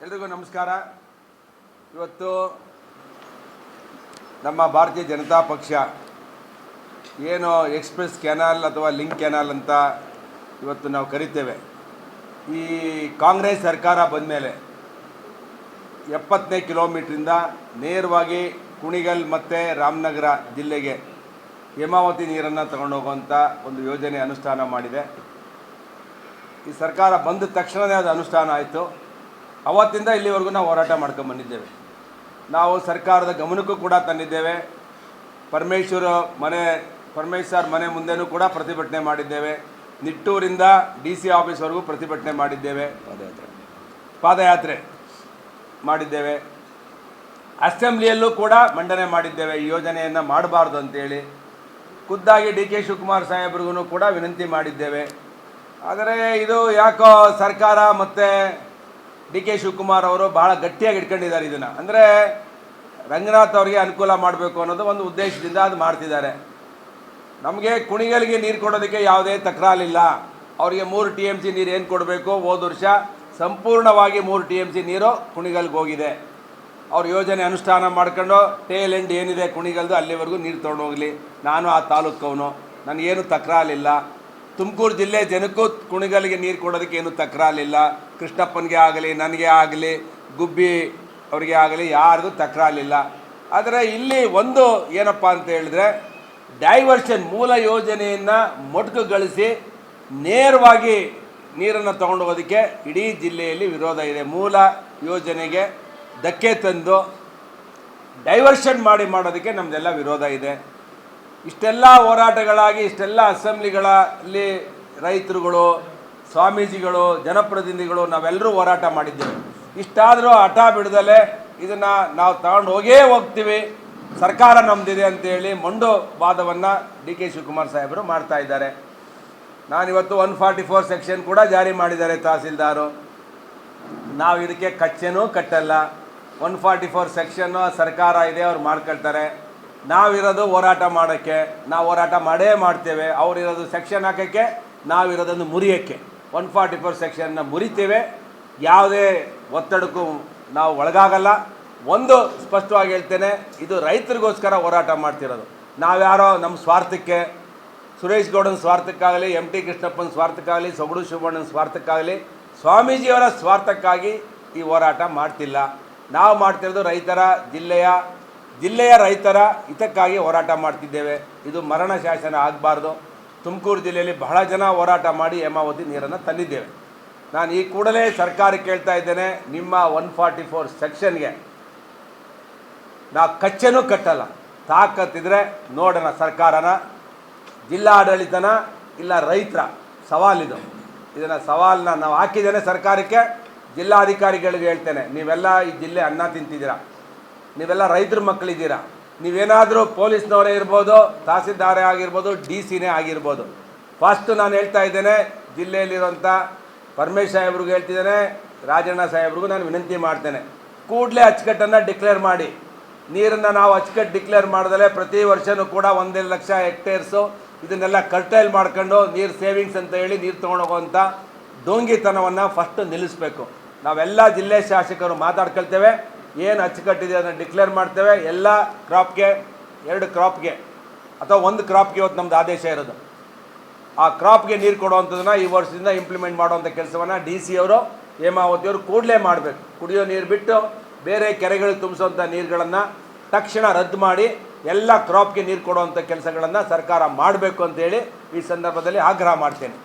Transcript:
ಎಲ್ರಿಗೂ ನಮಸ್ಕಾರ. ಇವತ್ತು ನಮ್ಮ ಭಾರತೀಯ ಜನತಾ ಪಕ್ಷ ಏನು ಎಕ್ಸ್ಪ್ರೆಸ್ ಕೆನಾಲ್ ಅಥವಾ ಲಿಂಕ್ ಕೆನಾಲ್ ಅಂತ ಇವತ್ತು ನಾವು ಕರಿತೇವೆ, ಈ ಕಾಂಗ್ರೆಸ್ ಸರ್ಕಾರ ಬಂದ ಮೇಲೆ 70ನೇ ಕಿಲೋಮೀಟ್ರಿಂದ ನೇರವಾಗಿ ಕುಣಿಗಲ್ ಮತ್ತು ರಾಮನಗರ ಜಿಲ್ಲೆಗೆ ಹೇಮಾವತಿ ನೀರನ್ನು ತಗೊಂಡೋಗುವಂಥ ಒಂದು ಯೋಜನೆ ಅನುಷ್ಠಾನ ಮಾಡಿದೆ. ಈ ಸರ್ಕಾರ ಬಂದ ತಕ್ಷಣವೇ ಅದು ಅನುಷ್ಠಾನ ಆಯಿತು. ಅವತ್ತಿಂದ ಇಲ್ಲಿವರೆಗೂ ನಾವು ಹೋರಾಟ ಮಾಡ್ಕೊಂಡು ಬಂದಿದ್ದೇವೆ. ನಾವು ಸರ್ಕಾರದ ಗಮನಕ್ಕೂ ಕೂಡ ತಂದಿದ್ದೇವೆ. ಪರಮೇಶ್ವರ್ ಮನೆ ಮುಂದೆನೂ ಕೂಡ ಪ್ರತಿಭಟನೆ ಮಾಡಿದ್ದೇವೆ. ನಿಟ್ಟೂರಿಂದ DC ಆಫೀಸ್ವರೆಗೂ ಪ್ರತಿಭಟನೆ ಮಾಡಿದ್ದೇವೆ, ಪಾದಯಾತ್ರೆ ಮಾಡಿದ್ದೇವೆ. ಅಸೆಂಬ್ಲಿಯಲ್ಲೂ ಕೂಡ ಮಂಡನೆ ಮಾಡಿದ್ದೇವೆ, ಈ ಯೋಜನೆಯನ್ನು ಮಾಡಬಾರ್ದು ಅಂತೇಳಿ. ಖುದ್ದಾಗಿ DK ಶಿವಕುಮಾರ್ ಸಾಹೇಬ್ರಿಗೂ ಕೂಡ ವಿನಂತಿ ಮಾಡಿದ್ದೇವೆ. ಆದರೆ ಇದು ಯಾಕೋ ಸರ್ಕಾರ ಮತ್ತು DK ಶಿವಕುಮಾರ್ ಅವರು ಭಾಳ ಗಟ್ಟಿಯಾಗಿ ಇಟ್ಕೊಂಡಿದ್ದಾರೆ ಇದನ್ನು. ಅಂದರೆ ರಂಗನಾಥ್ ಅವರಿಗೆ ಅನುಕೂಲ ಮಾಡಬೇಕು ಅನ್ನೋದು ಒಂದು ಉದ್ದೇಶದಿಂದ ಅದು ಮಾಡ್ತಿದ್ದಾರೆ. ನಮಗೆ ಕುಣಿಗಲ್ಗೆ ನೀರು ಕೊಡೋದಕ್ಕೆ ಯಾವುದೇ ತಕರಾರಿಲ್ಲ. ಅವರಿಗೆ 3 TMC ನೀರು ಏನು ಕೊಡಬೇಕು, ಹೋದ ವರ್ಷ ಸಂಪೂರ್ಣವಾಗಿ 3 TMC ನೀರು ಕುಣಿಗಲ್ಗೆ ಹೋಗಿದೆ. ಅವ್ರ ಯೋಜನೆ ಅನುಷ್ಠಾನ ಮಾಡ್ಕೊಂಡು ಟೇಲ್ ಎಂಡ್ ಏನಿದೆ ಕುಣಿಗಲ್ದು ಅಲ್ಲಿವರೆಗೂ ನೀರು ತೊಗೊಂಡೋಗಲಿ. ನಾನು ಆ ತಾಲೂಕವನು, ನನಗೇನು ತಕರಾರಿಲ್ಲ. ತುಮಕೂರು ಜಿಲ್ಲೆ ಜನಕ್ಕೂ ಕುಣಿಗಲ್ಗೆ ನೀರು ಕೊಡೋದಕ್ಕೆ ಏನು ತಕರಾರಿಲ್ಲ. ಕೃಷ್ಣಪ್ಪನಿಗೆ ಆಗಲಿ, ನನಗೆ ಆಗಲಿ, ಗುಬ್ಬಿ ಅವರಿಗೆ ಆಗಲಿ, ಯಾರಿಗೂ ತಕರಾರಿಲ್ಲ. ಆದರೆ ಇಲ್ಲಿ ಒಂದು ಏನಪ್ಪ ಅಂತ ಹೇಳಿದ್ರೆ, ಡೈವರ್ಷನ್ ಮೂಲ ಯೋಜನೆಯನ್ನು ಮೊಟಕುಗೊಳಿಸಿ ನೇರವಾಗಿ ನೀರನ್ನು ತೊಗೊಂಡೋಗೋದಕ್ಕೆ ಇಡೀ ಜಿಲ್ಲೆಯಲ್ಲಿ ವಿರೋಧ ಇದೆ. ಮೂಲ ಯೋಜನೆಗೆ ಧಕ್ಕೆ ತಂದು ಡೈವರ್ಷನ್ ಮಾಡೋದಕ್ಕೆ ನಮ್ಮದೆಲ್ಲ ವಿರೋಧ ಇದೆ. ಇಷ್ಟೆಲ್ಲ ಹೋರಾಟಗಳಾಗಿ ಇಷ್ಟೆಲ್ಲ ಅಸೆಂಬ್ಲಿಗಳಲ್ಲಿ ರೈತರುಗಳು, ಸ್ವಾಮೀಜಿಗಳು, ಜನಪ್ರತಿನಿಧಿಗಳು ನಾವೆಲ್ಲರೂ ಹೋರಾಟ ಮಾಡಿದ್ದೇವೆ. ಇಷ್ಟಾದರೂ ಹಠ ಬಿಡದಲೇ ಇದನ್ನು ನಾವು ತಗೊಂಡು ಹೋಗ್ತೀವಿ, ಸರ್ಕಾರ ನಮ್ಮದಿದೆ ಅಂತೇಳಿ ಮೊಂಡು ವಾದವನ್ನು DK ಶಿವಕುಮಾರ್ ಸಾಹೇಬರು ಮಾಡ್ತಾ ಇದ್ದಾರೆ. ನಾನಿವತ್ತು 144 ಸೆಕ್ಷನ್ ಕೂಡ ಜಾರಿ ಮಾಡಿದ್ದಾರೆ ತಹಸೀಲ್ದಾರು. ನಾವು ಇದಕ್ಕೆ ಕಚ್ಚೆನೂ ಕಟ್ಟಲ್ಲ. 144 ಸೆಕ್ಷನ್ನು ಸರ್ಕಾರ ಇದೆ, ಅವ್ರು ಮಾಡ್ಕೊಳ್ತಾರೆ. ನಾವಿರೋದು ಹೋರಾಟ ಮಾಡೋಕ್ಕೆ, ನಾವು ಹೋರಾಟ ಮಾಡೇ ಮಾಡ್ತೇವೆ. ಅವರಿರೋದು ಸೆಕ್ಷನ್ ಹಾಕೋಕ್ಕೆ, ನಾವಿರೋದನ್ನು ಮುರಿಯೋಕ್ಕೆ. 144 ಸೆಕ್ಷನ್ನ ಮುರಿತೇವೆ. ಯಾವುದೇ ಒತ್ತಡಕ್ಕೂ ನಾವು ಒಳಗಾಗಲ್ಲ. ಒಂದು ಸ್ಪಷ್ಟವಾಗಿ ಹೇಳ್ತೇನೆ, ಇದು ರೈತರಿಗೋಸ್ಕರ ಹೋರಾಟ ಮಾಡ್ತಿರೋದು. ನಾವ್ಯಾರೋ ನಮ್ಮ ಸ್ವಾರ್ಥಕ್ಕೆ, ಸುರೇಶ್ ಗೌಡನ ಸ್ವಾರ್ಥಕ್ಕಾಗಲಿ, MT ಕೃಷ್ಣಪ್ಪನ ಸ್ವಾರ್ಥಕ್ಕಾಗಲಿ, ಸೊಗಡು ಶಿವಣ್ಣನ ಸ್ವಾರ್ಥಕ್ಕಾಗಲಿ, ಸ್ವಾಮೀಜಿಯವರ ಸ್ವಾರ್ಥಕ್ಕಾಗಿ ಈ ಹೋರಾಟ ಮಾಡ್ತಿಲ್ಲ. ನಾವು ಮಾಡ್ತಿರೋದು ಜಿಲ್ಲೆಯ ರೈತರ ಹಿತಕ್ಕಾಗಿ ಹೋರಾಟ ಮಾಡ್ತಿದ್ದೇವೆ. ಇದು ಮರಣ ಶಾಸನ ಆಗಬಾರ್ದು. ತುಮಕೂರು ಜಿಲ್ಲೆಯಲ್ಲಿ ಬಹಳ ಜನ ಹೋರಾಟ ಮಾಡಿ ಹೇಮಾವತಿ ನೀರನ್ನು ತಂದಿದ್ದೇವೆ. ನಾನು ಈ ಕೂಡಲೇ ಸರ್ಕಾರಕ್ಕೆ ಕೇಳ್ತಾ ಇದ್ದೇನೆ, ನಿಮ್ಮ 144 ಸೆಕ್ಷನ್ಗೆ ನಾವು ಕಚ್ಚೆನೂ ಕಟ್ಟಲ್ಲ. ತಾಕತ್ತಿದ್ರೆ ನೋಡೋಣ, ಸರ್ಕಾರನ, ಜಿಲ್ಲಾಡಳಿತನ, ಇಲ್ಲ ರೈತರ ಸವಾಲಿದು. ಇದನ್ನು ಸವಾಲನ್ನ ನಾವು ಹಾಕಿದ್ದೇನೆ ಸರ್ಕಾರಕ್ಕೆ. ಜಿಲ್ಲಾಧಿಕಾರಿಗಳಿಗೆ ಹೇಳ್ತೇನೆ, ನೀವೆಲ್ಲ ಈ ಜಿಲ್ಲೆ ಅನ್ನ ತಿಂತಿದ್ದೀರಾ, ನೀವೆಲ್ಲ ರೈತರ ಮಕ್ಕಳಿದ್ದೀರಾ. ನೀವೇನಾದರೂ ಪೊಲೀಸ್ನವರೇ ಇರ್ಬೋದು, ತಹಸೀಲ್ದಾರೇ ಆಗಿರ್ಬೋದು, DCನೇ ಆಗಿರ್ಬೋದು. ಫಸ್ಟು ನಾನು ಹೇಳ್ತಾ ಇದ್ದೇನೆ, ಜಿಲ್ಲೆಯಲ್ಲಿರುವಂಥ ಪರಮೇಶ್ ಸಾಹೇಬ್ರಿಗೂ ಹೇಳ್ತಿದ್ದೇನೆ, ರಾಜಣ್ಣ ಸಾಹೇಬ್ರಿಗೂ ನಾನು ವಿನಂತಿ ಮಾಡ್ತೇನೆ, ಕೂಡಲೇ ಅಚ್ಚುಕಟ್ಟನ್ನು ಡಿಕ್ಲೇರ್ ಮಾಡಿ. ನೀರನ್ನು ನಾವು ಅಚ್ಚುಕಟ್ಟು ಡಿಕ್ಲೇರ್ ಮಾಡಿದ್ರೆ ಪ್ರತಿ ವರ್ಷವೂ ಕೂಡ 1 ಲಕ್ಷ ಹೆಕ್ಟೇರ್ಸು ಇದನ್ನೆಲ್ಲ ಕರ್ಟೈಲ್ ಮಾಡ್ಕೊಂಡು ನೀರು ಸೇವಿಂಗ್ಸ್ ಅಂತ ಹೇಳಿ ನೀರು ತೊಗೊಂಡೋಗುವಂಥ ಡೋಂಗಿತನವನ್ನು ಫಸ್ಟು ನಿಲ್ಲಿಸಬೇಕು. ನಾವೆಲ್ಲ ಜಿಲ್ಲೆ ಶಾಸಕರು ಮಾತಾಡ್ಕೊಳ್ತೇವೆ, ಏನು ಅಚ್ಚುಕಟ್ಟಿದೆ ಅದನ್ನು ಡಿಕ್ಲೇರ್ ಮಾಡ್ತೇವೆ. ಎಲ್ಲ ಕ್ರಾಪ್ಗೆ, 2 ಕ್ರಾಪ್ಗೆ ಅಥವಾ 1 ಕ್ರಾಪ್ಗೆ ಇವತ್ತು ನಮ್ಮದು ಆದೇಶ ಇರೋದು. ಆ ಕ್ರಾಪ್ಗೆ ನೀರು ಕೊಡುವಂಥದ್ದನ್ನು ಈ ವರ್ಷದಿಂದ ಇಂಪ್ಲಿಮೆಂಟ್ ಮಾಡುವಂಥ ಕೆಲಸವನ್ನು DC ಅವರು, ಹೇಮಾವತಿಯವರು ಕೂಡಲೇ ಮಾಡಬೇಕು. ಕುಡಿಯೋ ನೀರು ಬಿಟ್ಟು ಬೇರೆ ಕೆರೆಗಳಿಗೆ ತುಂಬಿಸುವಂಥ ನೀರುಗಳನ್ನು ತಕ್ಷಣ ರದ್ದು ಮಾಡಿ ಎಲ್ಲ ಕ್ರಾಪ್ಗೆ ನೀರು ಕೊಡುವಂಥ ಕೆಲಸಗಳನ್ನು ಸರ್ಕಾರ ಮಾಡಬೇಕು ಅಂತೇಳಿ ಈ ಸಂದರ್ಭದಲ್ಲಿ ಆಗ್ರಹ ಮಾಡ್ತೇನೆ.